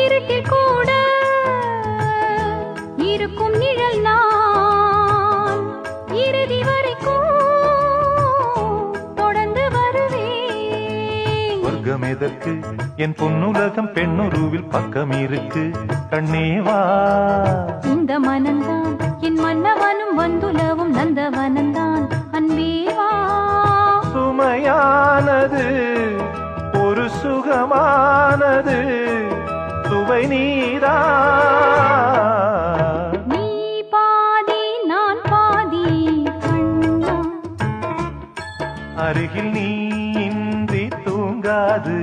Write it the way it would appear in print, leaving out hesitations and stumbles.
இருட்டில் கூட இருக்கும் நிழல் நான் இறுதி வரைக்கும் தொடர்ந்து வருவேன். சொர்க்கம் எதற்கு என் பொன்னுலகம் பெண்ணுருவில் பக்கம் இருக்கு கண்ணேவா. இந்த மனந்தான் என் மன்னவனும் வந்துலவும் நந்தவனந்தான் அன்பேவா. சுமையானது ஒரு சுகமானது சுவை நீரா. நீ பாதி நான் பாதி கண்ணா. அருகில் நீ இன்றி தூங்காது